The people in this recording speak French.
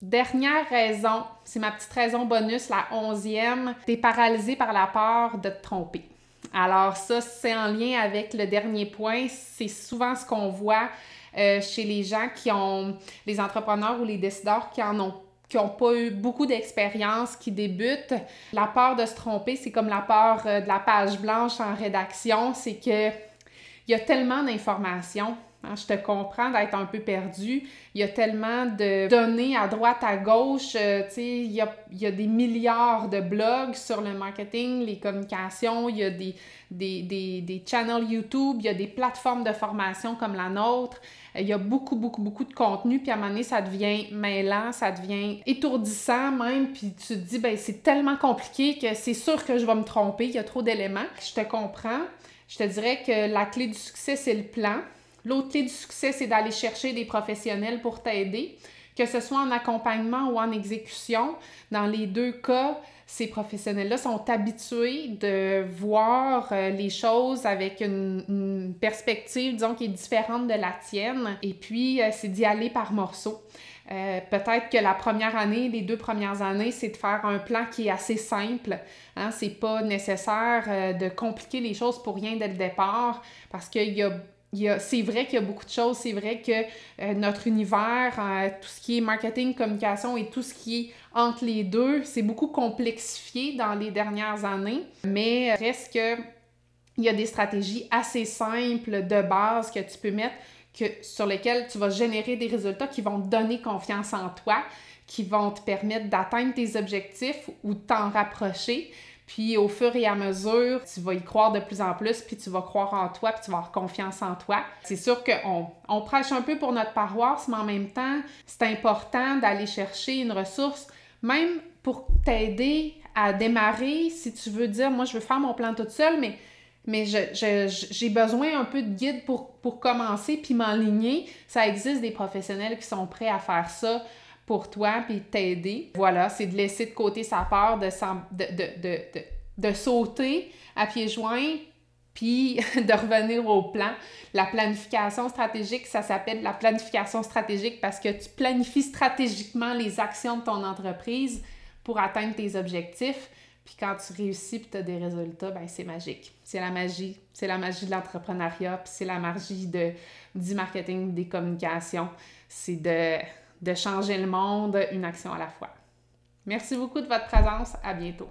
Dernière raison, c'est ma petite raison bonus, la 11e, t'es paralysé par la peur de te tromper. Alors ça, c'est en lien avec le dernier point, c'est souvent ce qu'on voit chez les gens les entrepreneurs ou les décideurs qui n'ont pas eu beaucoup d'expérience, qui débutent. La peur de se tromper, c'est comme la peur de la page blanche en rédaction, c'est que il y a tellement d'informations. Hein, je te comprends d'être un peu perdu. Il y a tellement de données à droite, à gauche. Il y a des milliards de blogs sur le marketing, les communications. Il y a des channels YouTube. Il y a des plateformes de formation comme la nôtre. Il y a beaucoup de contenu. Puis à un moment donné, ça devient mêlant, ça devient étourdissant même. Puis tu te dis, ben c'est tellement compliqué que c'est sûr que je vais me tromper. Il y a trop d'éléments. Je te comprends. Je te dirais que la clé du succès, c'est le plan. L'autre clé du succès, c'est d'aller chercher des professionnels pour t'aider, que ce soit en accompagnement ou en exécution. Dans les deux cas, ces professionnels-là sont habitués de voir les choses avec une perspective, disons, qui est différente de la tienne. Et puis, c'est d'y aller par morceaux. Peut-être que la première année, les 2 premières années, c'est de faire un plan qui est assez simple. Hein? C'est pas nécessaire de compliquer les choses pour rien dès le départ parce qu'il y a c'est vrai qu'il y a beaucoup de choses, c'est vrai que notre univers, tout ce qui est marketing, communication et tout ce qui est entre les deux, c'est beaucoup complexifié dans les dernières années, mais reste que il y a des stratégies assez simples de base que tu peux mettre sur lesquelles tu vas générer des résultats qui vont te donner confiance en toi, qui vont te permettre d'atteindre tes objectifs ou de t'en rapprocher. Puis au fur et à mesure, tu vas y croire de plus en plus, puis tu vas croire en toi, puis tu vas avoir confiance en toi. C'est sûr qu'on prêche un peu pour notre paroisse, mais en même temps, c'est important d'aller chercher une ressource, même pour t'aider à démarrer, si tu veux dire, moi je veux faire mon plan toute seule, mais j'ai besoin un peu de guide pour commencer puis m'enligner. Ça existe des professionnels qui sont prêts à faire ça pour toi puis t'aider. Voilà, c'est de laisser de côté sa peur, de sauter à pieds joints puis de revenir au plan. La planification stratégique, ça s'appelle la planification stratégique parce que tu planifies stratégiquement les actions de ton entreprise pour atteindre tes objectifs. Puis quand tu réussis et tu as des résultats, ben c'est magique. C'est la magie. C'est la magie de l'entrepreneuriat, puis c'est la magie du marketing, des communications. C'est de changer le monde une action à la fois. Merci beaucoup de votre présence. À bientôt.